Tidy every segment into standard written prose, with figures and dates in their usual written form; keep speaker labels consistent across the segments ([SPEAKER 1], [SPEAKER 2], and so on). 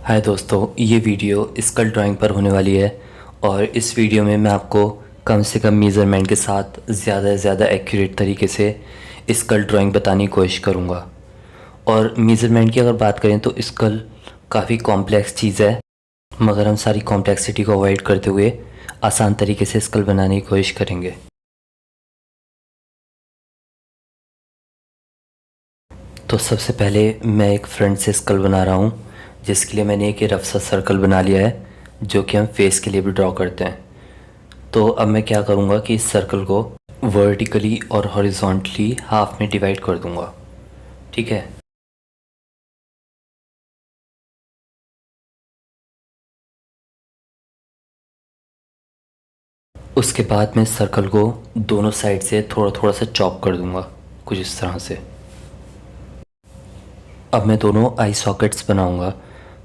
[SPEAKER 1] हाय दोस्तों, ये video school drawing पर होने वाली है और इस वीडियो में मैं आपको कम से कम मेज़रमेंट के साथ ज़्यादा से ज़्यादा एक्यूरेट तरीके से स्कल ड्राइंग बताने की कोशिश करूँगा। और मेज़रमेंट की अगर बात करें तो स्कल काफ़ी कॉम्प्लेक्स चीज़ है, मगर हम सारी कॉम्प्लेक्सिटी को अवॉइड करते हुए आसान तरीके से स्कल बनाने की कोशिश करेंगे। तो सबसे पहले मैं एक फ्रंट से स्कल बना रहा हूँ, जिसके लिए मैंने एक रफ सा सर्कल बना लिया है जो कि हम फेस के लिए भी ड्रॉ करते हैं। तो अब मैं क्या करूँगा कि इस सर्कल को वर्टिकली और हॉरिजॉन्टली हाफ में डिवाइड कर दूँगा। ठीक है। उसके बाद मैं सर्कल को दोनों साइड से थोड़ा थोड़ा सा चॉप कर दूँगा, कुछ इस तरह से। अब मैं दोनों आई सॉकेट्स बनाऊँगा।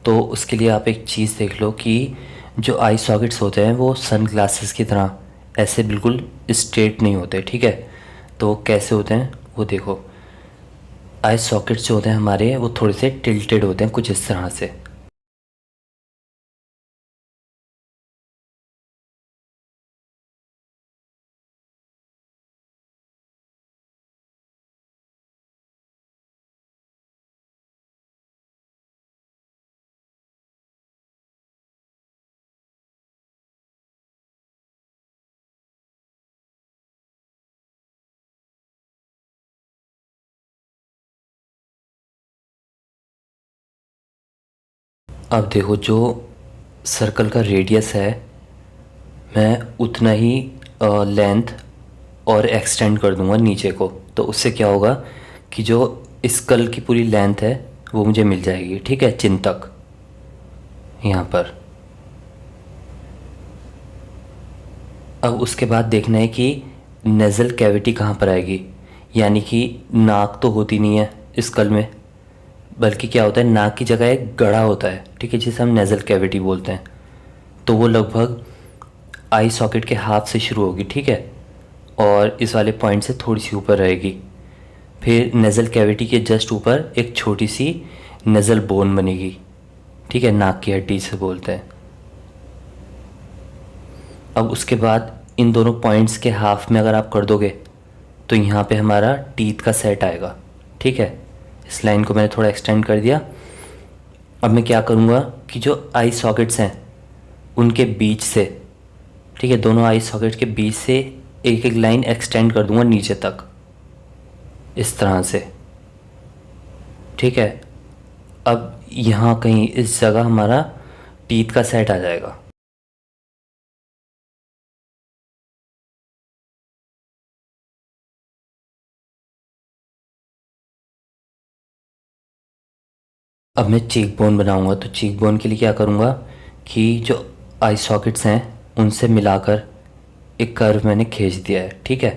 [SPEAKER 1] तो उसके लिए आप एक चीज़ देख लो कि जो आई सॉकेट्स होते हैं वो सन ग्लासेस की तरह ऐसे बिल्कुल स्ट्रेट नहीं होते। ठीक है। तो कैसे होते हैं वो देखो। आई सॉकेट्स जो होते हैं हमारे, वो थोड़े से टिल्टेड होते हैं, कुछ इस तरह से। अब देखो, जो सर्कल का रेडियस है मैं उतना ही लेंथ और एक्सटेंड कर दूंगा नीचे को। तो उससे क्या होगा कि जो स्कल की पूरी लेंथ है वो मुझे मिल जाएगी। ठीक है, चिन तक यहाँ पर। अब उसके बाद देखना है कि नेज़ल कैविटी कहाँ पर आएगी। यानी कि नाक तो होती नहीं है स्कल में, बल्कि क्या होता है, नाक की जगह एक गड़ा होता है। ठीक है, जिसे हम नेज़ल कैविटी बोलते हैं। तो वो लगभग आई सॉकेट के हाथ से शुरू होगी। ठीक है। और इस वाले पॉइंट से थोड़ी सी ऊपर रहेगी। फिर नेज़ल कैविटी के जस्ट ऊपर एक छोटी सी नेज़ल बोन बनेगी। ठीक है, नाक की हड्डी से बोलते हैं। अब उसके बाद इन दोनों पॉइंट्स के हाफ में अगर आप कर दोगे तो यहाँ पे हमारा टीथ का सेट आएगा। ठीक है, इस लाइन को मैंने थोड़ा एक्सटेंड कर दिया। अब मैं क्या करूँगा कि जो आई सॉकेट्स हैं उनके बीच से, ठीक है, दोनों आई सॉकेट के बीच से एक एक लाइन एक्सटेंड कर दूंगा नीचे तक, इस तरह से। ठीक है। अब यहाँ कहीं इस जगह हमारा टीथ का सेट आ जाएगा। अब मैं चीक बोन बनाऊंगा। तो चीक बोन के लिए क्या करूँगा कि जो आई सॉकेट्स हैं उनसे मिलाकर एक कर्व मैंने खींच दिया है। ठीक है।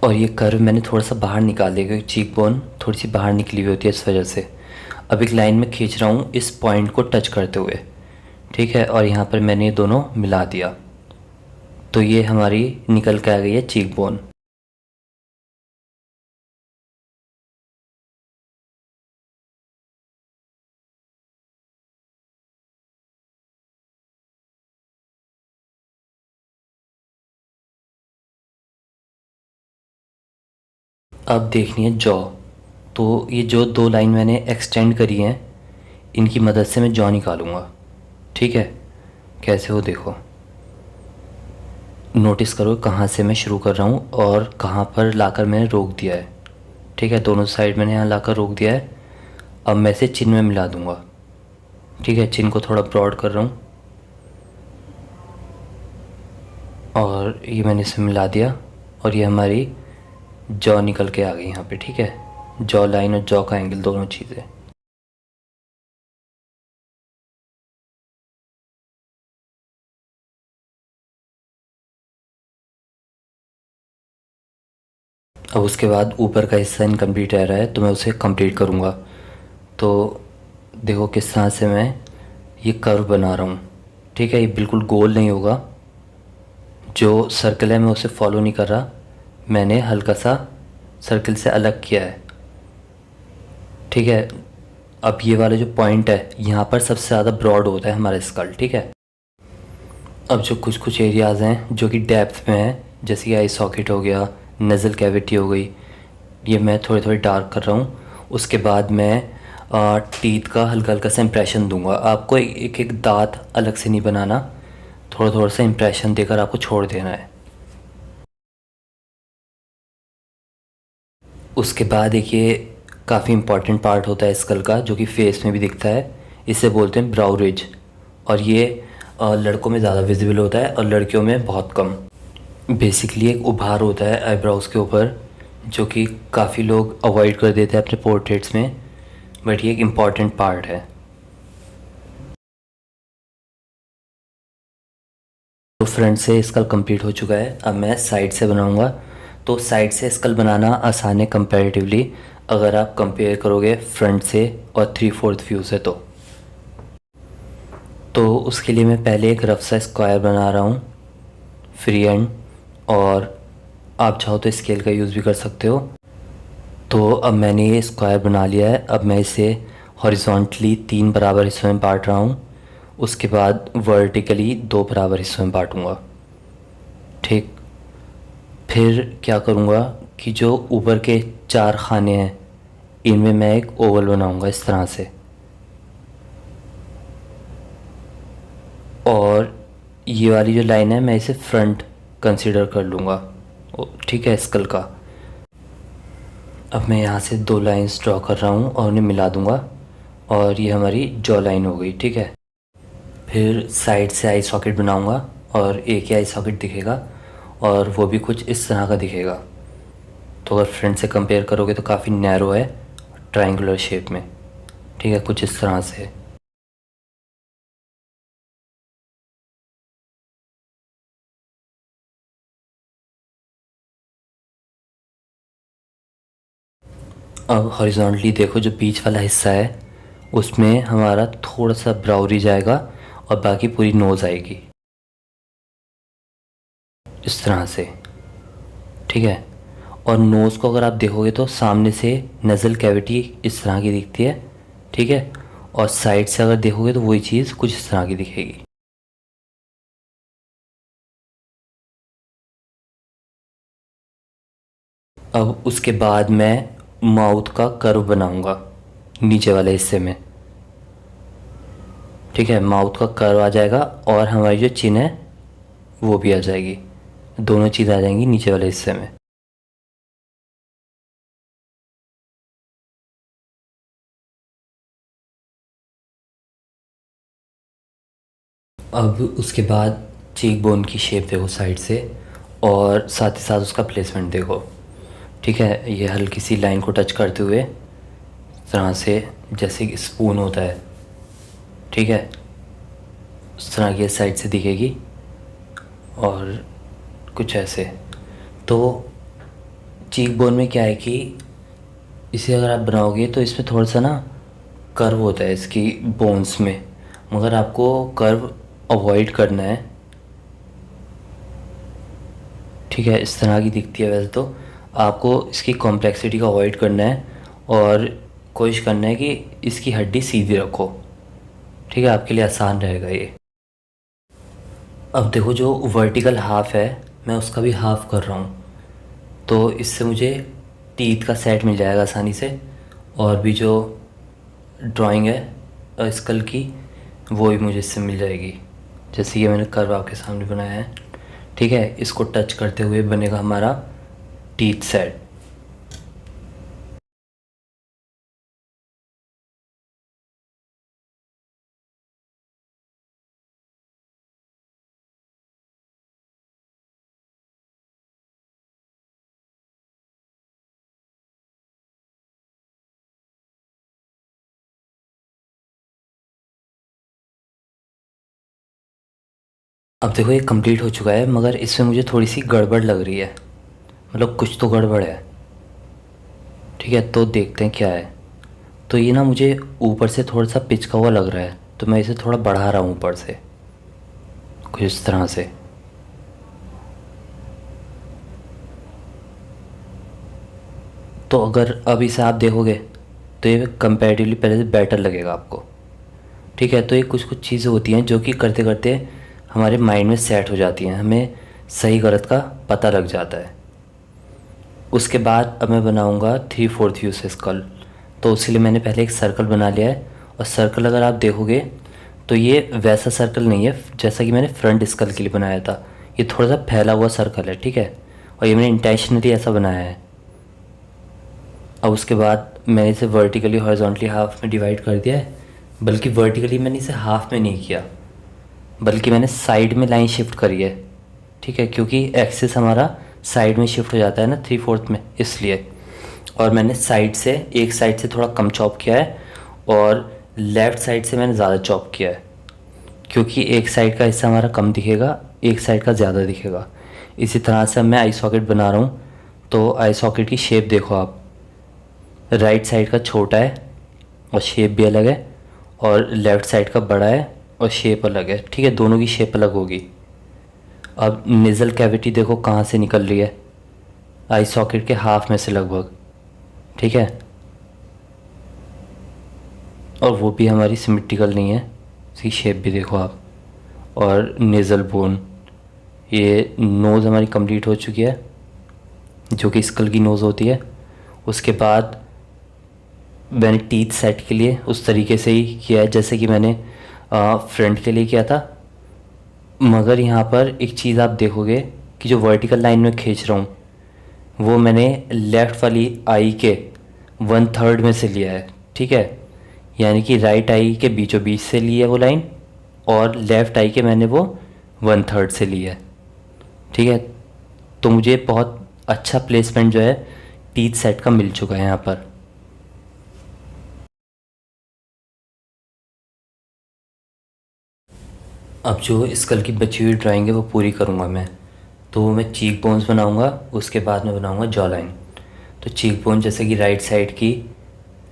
[SPEAKER 1] और ये कर्व मैंने थोड़ा सा बाहर निकाल दिया क्योंकि चीक बोन थोड़ी सी बाहर निकली हुई होती है, इस वजह से। अब एक लाइन में खींच रहा हूँ इस पॉइंट को टच करते हुए। ठीक है। और यहाँ पर मैंने ये दोनों मिला दिया, तो ये हमारी निकल के आ गई है चीक बोन। अब देखनी है जॉ। तो ये जो दो लाइन मैंने एक्सटेंड करी हैं इनकी मदद से मैं जॉ निकालूंगा। ठीक है। कैसे हो देखो, नोटिस करो कहाँ से मैं शुरू कर रहा हूँ और कहाँ पर लाकर मैंने रोक दिया है। ठीक है, दोनों साइड मैंने यहाँ लाकर रोक दिया है। अब मैं इसे चिन में मिला दूंगा। ठीक है, चिन को थोड़ा ब्रॉड कर रहा हूँ और ये मैंने इसे मिला दिया और ये हमारी जॉ निकल के आ गई यहाँ पे। ठीक है, जॉ लाइन और जॉ का एंगल, दोनों चीज़ें। अब उसके बाद ऊपर का हिस्सा इनकम्प्लीट रह रहा है तो मैं उसे कंप्लीट करूँगा। तो देखो किस तरह से मैं ये कर्व बना रहा हूँ। ठीक है, ये बिल्कुल गोल नहीं होगा। जो सर्कल है मैं उसे फॉलो नहीं कर रहा, मैंने हल्का सा सर्कल से अलग किया है। ठीक है। अब ये वाला जो पॉइंट है यहाँ पर सबसे ज़्यादा ब्रॉड होता है हमारा स्कल, ठीक है। अब जो कुछ कुछ एरियाज़ हैं जो कि डेप्थ में है, जैसे कि आई सॉकेट हो गया, नज़ल कैविटी हो गई, ये मैं थोड़ी थोड़ी डार्क कर रहा हूँ। उसके बाद मैं टीथ का हल्का हल्का सा इम्प्रेशन दूंगा। आपको एक एक दांत अलग से नहीं बनाना, थोड़ा थोड़ा सा इम्प्रेशन देकर आपको छोड़ देना है। उसके बाद एक ये काफ़ी इम्पॉर्टेंट पार्ट होता है स्कल का, जो कि फेस में भी दिखता है, इसे बोलते हैं ब्राउ रिज। और ये लड़कों में ज़्यादा विजिबल होता है और लड़कियों में बहुत कम। बेसिकली एक उभार होता है आईब्रोज़ के ऊपर, जो कि काफ़ी लोग अवॉइड कर देते हैं अपने पोर्ट्रेट्स में, बट ये एक इम्पॉर्टेंट पार्ट है। तो फ्रंट से स्कल कंप्लीट हो चुका है, अब मैं साइड से बनाऊंगा। तो साइड से स्कल बनाना आसान है कंपैरेटिवली, अगर आप कंपेयर करोगे फ्रंट से और 3/4 व्यू से। तो उसके लिए मैं पहले एक रफ सा स्क्वायर बना रहा हूँ, फ्री हैंड, और आप चाहो तो स्केल का यूज़ भी कर सकते हो। तो अब मैंने ये स्क्वायर बना लिया है। अब मैं इसे हॉरिजॉन्टली 3 बराबर हिस्सों में बांट रहा हूँ, उसके बाद वर्टिकली 2 बराबर हिस्सों में बांटूँगा, ठीक। फिर क्या करूँगा कि जो ऊपर के 4 खाने हैं इनमें मैं एक ओवल बनाऊँगा इस तरह से, और ये वाली जो लाइन है मैं इसे फ्रंट कंसीडर कर लूँगा, ठीक है, स्कल का। अब मैं यहाँ से 2 लाइंस ड्रॉ कर रहा हूँ और उन्हें मिला दूँगा, और ये हमारी जॉ लाइन हो गई, ठीक है। फिर साइड से आई सॉकेट बनाऊँगा, और एक ही आई सॉकेट दिखेगा, और वो भी कुछ इस तरह का दिखेगा। तो अगर फ्रंट से कंपेयर करोगे तो काफ़ी नैरो है, ट्रायंगुलर शेप में, ठीक है, कुछ इस तरह से। अब हॉरिजॉन्टली देखो, जो बीच वाला हिस्सा है उसमें हमारा थोड़ा सा ब्राउरी जाएगा और बाकी पूरी नोज़ आएगी इस तरह से, ठीक है। और नोज़ को अगर आप देखोगे तो सामने से नज़ल कैविटी इस तरह की दिखती है, ठीक है, और साइड से अगर देखोगे तो वही चीज़ कुछ इस तरह की दिखेगी। अब उसके बाद मैं माउथ का कर्व बनाऊंगा नीचे वाले हिस्से में, ठीक है। माउथ का कर्व आ जाएगा और हमारी जो चिन है वो भी आ जाएगी, दोनों चीज़ आ जाएंगी नीचे वाले हिस्से में। अब उसके बाद चीक बोन की शेप देखो साइड से, और साथ ही साथ उसका प्लेसमेंट देखो, ठीक है। ये हल्की सी लाइन को टच करते हुए इस तरह से, जैसे कि स्पून होता है, ठीक है, उस तरह की साइड से दिखेगी, और कुछ ऐसे। तो चीक बोन में क्या है कि इसे अगर आप बनाओगे तो इसमें थोड़ा सा ना कर्व होता है इसकी बोन्स में, मगर आपको कर्व अवॉइड करना है, ठीक है। इस तरह की दिखती है वैसे तो, आपको इसकी कॉम्प्लेक्सिटी का अवॉइड करना है और कोशिश करना है कि इसकी हड्डी सीधी रखो, ठीक है, आपके लिए आसान रहेगा ये। अब देखो, जो वर्टिकल हाफ है मैं उसका भी हाफ कर रहा हूँ, तो इससे मुझे टीथ का सेट मिल जाएगा आसानी से, और भी जो ड्राइंग है स्कल की वो भी मुझे इससे मिल जाएगी। जैसे ये मैंने कर्व आपके सामने बनाया है, ठीक है, इसको टच करते हुए बनेगा हमारा टीथ सेट। अब देखो ये कंप्लीट हो चुका है, मगर इसमें मुझे थोड़ी सी गड़बड़ लग रही है, मतलब कुछ तो गड़बड़ है, ठीक है। तो देखते हैं क्या है। तो ये ना मुझे ऊपर से थोड़ा सा पिचका हुआ लग रहा है, तो मैं इसे थोड़ा बढ़ा रहा हूँ ऊपर से कुछ इस तरह से। तो अगर अब इसे आप देखोगे तो ये कंपैरेटिवली पहले से बेटर लगेगा आपको। ठीक है, तो ये कुछ कुछ चीज़ें होती हैं जो कि करते करते हमारे माइंड में सेट हो जाती हैं, हमें सही गलत का पता लग जाता है। उसके बाद अब मैं बनाऊंगा 3/4 व्यू से स्कल। तो उसके लिए मैंने पहले एक सर्कल बना लिया है, और सर्कल अगर आप देखोगे तो ये वैसा सर्कल नहीं है जैसा कि मैंने फ्रंट स्कल के लिए बनाया था। ये थोड़ा सा फैला हुआ सर्कल है, ठीक है, और ये मैंने इंटेंशनली ऐसा बनाया है। अब उसके बाद मैंने इसे वर्टिकली हॉरिजॉन्टली हाफ में डिवाइड कर दिया है, बल्कि वर्टिकली मैंने इसे हाफ में नहीं किया, बल्कि मैंने साइड में लाइन शिफ्ट करी है। ठीक है, क्योंकि एक्सिस हमारा साइड में शिफ्ट हो जाता है ना 3/4 में, इसलिए। और मैंने साइड से, एक साइड से थोड़ा कम चॉप किया है, और लेफ़्ट साइड से मैंने ज़्यादा चॉप किया है, क्योंकि एक साइड का हिस्सा हमारा कम दिखेगा, एक साइड का ज़्यादा दिखेगा। इसी तरह से मैं आई सॉकेट बना रहा हूँ, तो आई सॉकेट की शेप देखो आप, राइट साइड का छोटा है और शेप भी अलग है, और लेफ़्ट साइड का बड़ा है और शेप अलग है। ठीक है, दोनों की शेप अलग होगी। अब नेज़ल कैविटी देखो कहाँ से निकल रही है, आई सॉकेट के हाफ में से लगभग। ठीक है, और वो भी हमारी सिमेट्रिकल नहीं है, इसकी शेप भी देखो आप। और नेज़ल बोन, ये नोज़ हमारी कंप्लीट हो चुकी है, जो कि स्कल की नोज़ होती है। उसके बाद मैंने टीथ सेट के लिए उस तरीके से ही किया है जैसे कि मैंने फ्रंट के लिए किया था। मगर यहाँ पर एक चीज़ आप देखोगे कि जो वर्टिकल लाइन में खींच रहा हूँ, वो मैंने लेफ़्ट वाली आई के 1/3 में से लिया है। ठीक है, यानी कि राइट आई के बीचों बीच से ली है वो लाइन, और लेफ़्ट आई के मैंने वो 1/3 से ली है। ठीक है, तो मुझे बहुत अच्छा प्लेसमेंट जो है टीथ सेट का मिल चुका है यहाँ पर। अब जो स्कल की बची हुई ड्राइंग है वो पूरी करूँगा मैं। तो मैं चीक बोन्स बनाऊँगा, उसके बाद मैं बनाऊँगा जॉ लाइन। तो चीक बोन जैसे कि राइट साइड की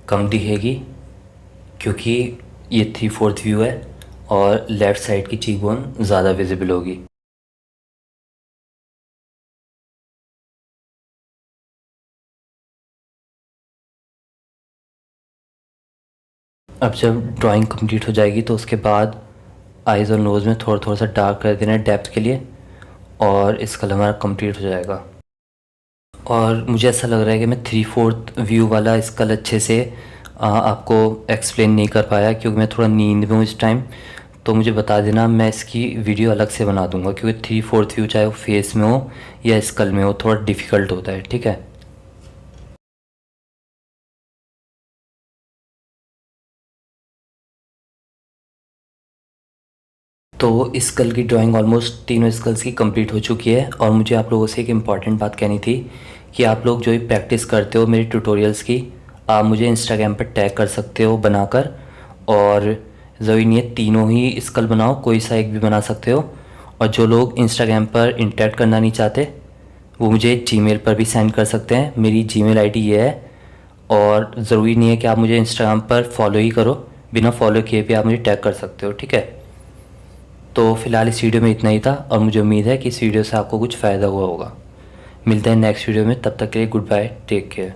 [SPEAKER 1] कम दिखेगी, क्योंकि ये 3/4 व्यू है, और लेफ़्ट साइड की चीक बोन ज़्यादा विजिबल होगी। अब जब ड्राइंग कंप्लीट हो जाएगी तो उसके बाद आइज़ और नोज़ में थोड़ा थोड़ा सा डार्क कर देना है डेप्थ के लिए, और इसका हमारा कंप्लीट हो जाएगा। और मुझे ऐसा लग रहा है कि मैं 3/4 व्यू वाला स्कल अच्छे से आपको एक्सप्लेन नहीं कर पाया, क्योंकि मैं थोड़ा नींद में हूँ इस टाइम। तो मुझे बता देना, मैं इसकी वीडियो अलग से बना दूंगा, क्योंकि 3/4 व्यू चाहे वो फेस में हो या स्कल में हो थोड़ा डिफ़िकल्ट होता है। ठीक है, तो स्कल की ड्राइंग ऑलमोस्ट तीनों स्कल्स की कंप्लीट हो चुकी है। और मुझे आप लोगों से एक इम्पॉर्टेंट बात कहनी थी कि आप लोग जो भी प्रैक्टिस करते हो मेरी ट्यूटोरियल्स की, आप मुझे इंस्टाग्राम पर टैग कर सकते हो बनाकर। और ज़रूरी नहीं है तीनों ही स्कल बनाओ, कोई सा एक भी बना सकते हो। और जो लोग इंस्टाग्राम पर इंटरेक्ट करना नहीं चाहते वो मुझे जीमेल पर भी सेंड कर सकते हैं, मेरी जीमेल आईडी ये है। और ज़रूरी नहीं है कि आप मुझे इंस्टाग्राम पर फॉलो ही करो, बिना फॉलो किए भी आप मुझे टैग कर सकते हो। ठीक है, तो फ़िलहाल इस वीडियो में इतना ही था, और मुझे उम्मीद है कि इस वीडियो से आपको कुछ फ़ायदा हुआ होगा। मिलते हैं नेक्स्ट वीडियो में, तब तक के लिए गुड बाय, टेक केयर।